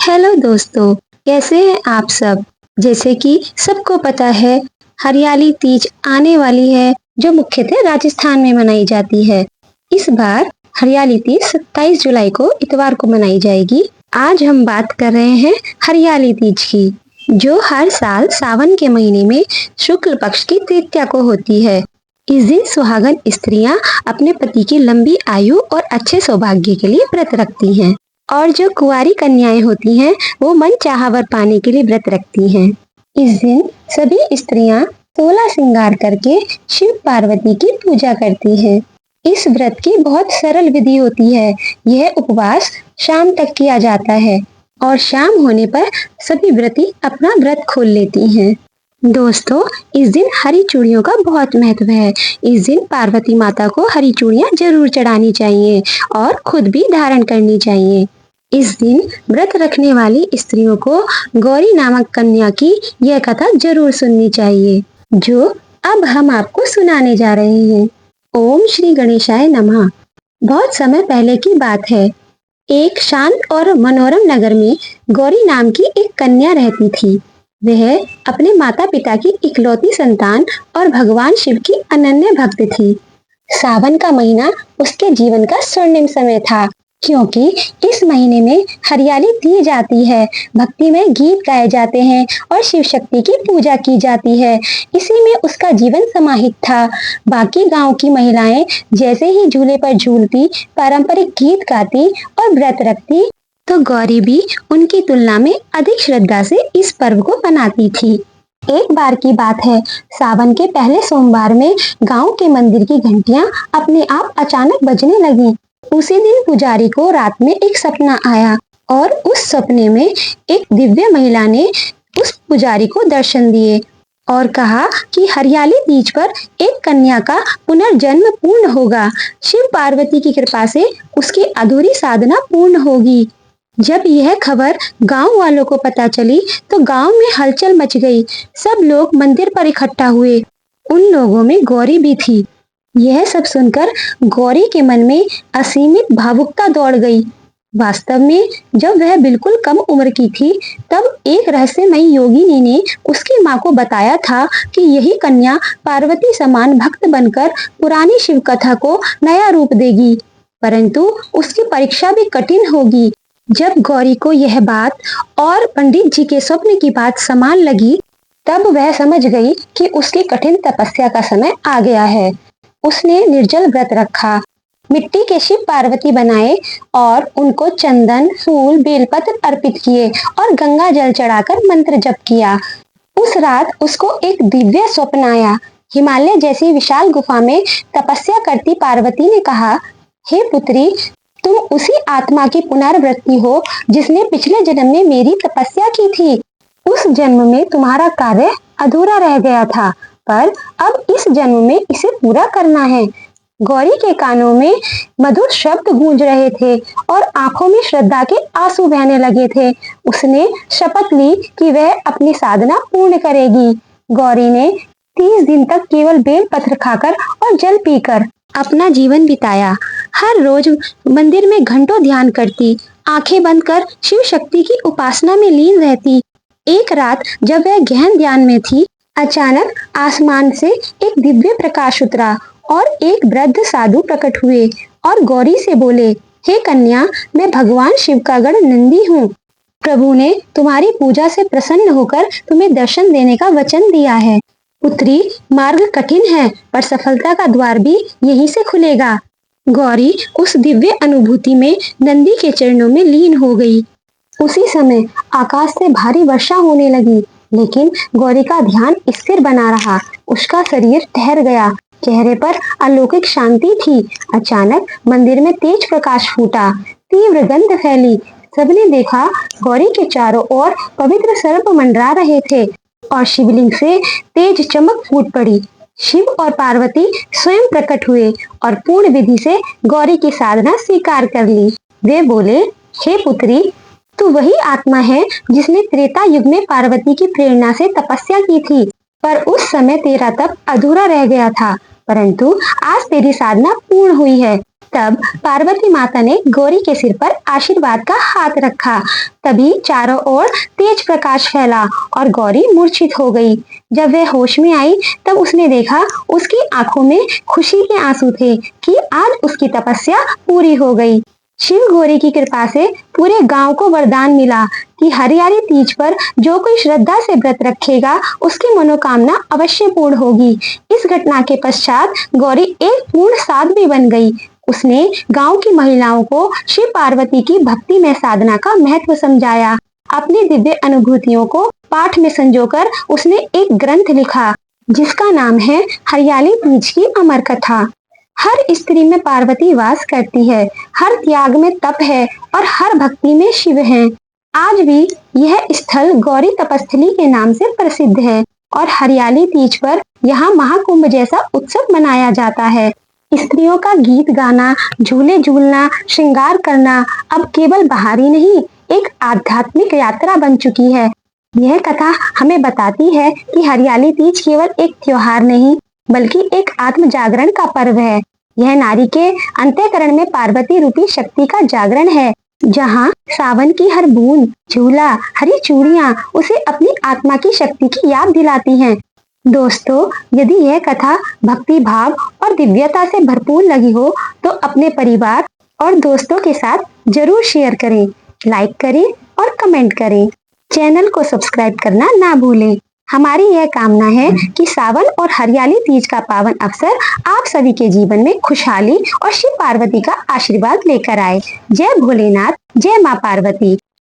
Hello दोस्तों, कैसे हैं आप सब। जैसे कि सबको पता है, हरियाली तीज आने वाली है जो मुख्यतः राजस्थान में मनाई जाती है। इस बार हरियाली तीज 27 जुलाई को इतवार को मनाई जाएगी। आज हम बात कर रहे हैं हरियाली तीज की, जो हर साल सावन के महीने में शुक्ल पक्ष की तृतीया को होती है। इस दिन सुहागन स्त्रियां अपने पति की लंबी आयु और अच्छे सौभाग्य के लिए व्रत रखती हैं। और जो कुंवारी कन्याएं होती हैं वो मन चाहा वर पाने के लिए व्रत रखती हैं। इस दिन सभी स्त्रियां 16 श्रृंगार करके शिव पार्वती की पूजा करती हैं। इस व्रत की बहुत सरल विधि होती है। यह उपवास शाम तक किया जाता है और शाम होने पर सभी व्रती अपना व्रत खोल लेती हैं। दोस्तों, इस दिन हरी चूड़ियों का बहुत महत्व है। इस दिन पार्वती माता को हरी चूड़ियां जरूर चढ़ानी चाहिए और खुद भी धारण करनी चाहिए। इस दिन व्रत रखने वाली स्त्रियों को गौरी नामक कन्या की यह कथा जरूर सुननी चाहिए, जो अब हम आपको सुनाने जा रहे हैं। ओम श्री गणेशाय नमः। बहुत समय पहले की बात है। एक शांत और मनोरम नगर में गौरी नाम की एक कन्या रहती थी। वह अपने माता पिता की इकलौती संतान और भगवान शिव की अनन्य भक्त थी। सावन का महीना उसके जीवन का स्वर्णिम समय था, क्योंकि इस महीने में हरियाली दी जाती है, भक्ति में गीत गाए जाते हैं और शिव शक्ति की पूजा की जाती है। इसी में उसका जीवन समाहित था। बाकी गांव की महिलाएं जैसे ही झूले पर झूलती, पारंपरिक गीत गाती और व्रत रखती, तो गौरी भी उनकी तुलना में अधिक श्रद्धा से इस पर्व को मनाती थी। एक बार की बात है, सावन के पहले सोमवार में गांव के मंदिर की घंटियां अपने आप अचानक बजने लगी। उसी दिन पुजारी को रात में एक सपना आया और उस सपने में एक दिव्य महिला ने उस पुजारी को दर्शन दिए और कहा कि हरियाली तीज पर एक कन्या का पुनर्जन्म पूर्ण होगा। शिव पार्वती की कृपा से उसकी अधूरी साधना पूर्ण होगी। जब यह खबर गांव वालों को पता चली तो गांव में हलचल मच गई। सब लोग मंदिर पर इकट्ठा हुए। उन लोगों में गौरी भी थी। यह सब सुनकर गौरी के मन में असीमित भावुकता दौड़ गई। वास्तव में जब वह बिल्कुल कम उम्र की थी, तब एक रहस्यमयी योगिनी ने उसकी माँ को बताया था कि यही कन्या पार्वती समान भक्त बनकर पुरानी शिव कथा को नया रूप देगी, परंतु उसकी परीक्षा भी कठिन होगी। जब गौरी को यह बात और पंडित जी के स्वप्न की बात समान लगी, तब वह समझ गई कि उसकी कठिन तपस्या का समय आ गया है। उसने निर्जल व्रत रखा, मिट्टी के शिव पार्वती बनाए और उनको चंदन, फूल, बेलपत्र अर्पित किए और गंगा जल चढ़ाकर मंत्र जप किया। उस रात उसको एक दिव्य स्वप्न आया। हिमालय जैसी विशाल गुफा में तपस्या करती पार्वती ने कहा, हे पुत्री, तुम उसी आत्मा की पुनर्वृत्ति हो जिसने पिछले जन्म में मेरी तपस्या की थी। उस जन्म में तुम्हारा कार्य अधूरा रह गया था, पर अब इस जन्म में इसे पूरा करना है। गौरी के कानों में मधुर शब्द गूंज रहे थे और आंखों में श्रद्धा के आंसू बहने लगे थे। उसने शपथ ली कि वह अपनी साधना पूर्ण करेगी। गौरी ने 30 दिन तक केवल बेल पत्र खाकर और जल पीकर अपना जीवन बिताया। हर रोज मंदिर में घंटों ध्यान करती, आंखें बंद कर शिव शक्ति की उपासना में लीन रहती। एक रात जब वह गहन ध्यान में थी, अचानक आसमान से एक दिव्य प्रकाश उतरा और एक वृद्ध साधु प्रकट हुए और गौरी से बोले, हे कन्या, मैं भगवान शिव का गण नंदी हूँ। प्रभु ने तुम्हारी पूजा से प्रसन्न होकर तुम्हें दर्शन देने का वचन दिया है। पुत्री, मार्ग कठिन है, पर सफलता का द्वार भी यहीं से खुलेगा। गौरी उस दिव्य अनुभूति में नंदी के चरणों में लीन हो गई। उसी समय आकाश से भारी वर्षा होने लगी, लेकिन गौरी का ध्यान स्थिर बना रहा। उसका शरीर ठहर गया, चेहरे पर अलौकिक शांति थी। अचानक मंदिर में तेज प्रकाश फूटा, तीव्र गंध फैली। सबने देखा, गौरी के चारों ओर पवित्र सर्प मंडरा रहे थे और शिवलिंग से तेज चमक फूट पड़ी। शिव और पार्वती स्वयं प्रकट हुए और पूर्ण विधि से गौरी की साधना स्वीकार कर ली। वे बोले, हे पुत्री, तू वही आत्मा है जिसने त्रेता युग में पार्वती की प्रेरणा से तपस्या की थी, पर उस समय तेरा तप अधूरा रह गया था, परंतु आज तेरी साधना पूर्ण हुई है। तब पार्वती माता ने गौरी के सिर पर आशीर्वाद का हाथ रखा। तभी चारों ओर तेज प्रकाश फैला और गौरी मूर्छित हो गई। जब वह होश में आई तब उसने देखा उसकी आंखों में खुशी के आंसू थे कि आज उसकी तपस्या पूरी हो गई। शिव गौरी की कृपा से पूरे गांव को वरदान मिला कि हरियाली तीज पर जो कोई श्रद्धा से व्रत रखेगा उसकी मनोकामना अवश्य पूर्ण होगी। इस घटना के पश्चात गौरी एक पूर्ण साध्वी बन गई। उसने गांव की महिलाओं को शिव पार्वती की भक्ति में साधना का महत्व समझाया। अपनी दिव्य अनुभूतियों को पाठ में संजोकर उसने एक ग्रंथ लिखा जिसका नाम है हरियाली तीज की अमर कथा। हर स्त्री में पार्वती वास करती है, हर त्याग में तप है और हर भक्ति में शिव है। आज भी यह स्थल गौरी तपस्थली के नाम से प्रसिद्ध है और हरियाली तीज पर यहाँ महाकुंभ जैसा उत्सव मनाया जाता है। स्त्रियों का गीत गाना, झूले झूलना, श्रृंगार करना अब केवल बाहरी नहीं, एक आध्यात्मिक यात्रा बन चुकी है। यह कथा हमें बताती है कि हरियाली तीज केवल एक त्योहार नहीं बल्कि एक आत्म जागरण का पर्व है। यह नारी के अंतःकरण में पार्वती रूपी शक्ति का जागरण है, जहाँ सावन की हर बूंद, झूला, हरी चूड़ियाँ उसे अपनी आत्मा की शक्ति की याद दिलाती हैं। दोस्तों, यदि यह कथा भक्ति भाव और दिव्यता से भरपूर लगी हो तो अपने परिवार और दोस्तों के साथ जरूर शेयर करें, लाइक करें और कमेंट करें। चैनल को सब्सक्राइब करना ना भूलें। हमारी यह कामना है कि सावन और हरियाली तीज का पावन अवसर आप सभी के जीवन में खुशहाली और शिव पार्वती का आशीर्वाद लेकर आए। जय भोलेनाथ, जय माँ पार्वती।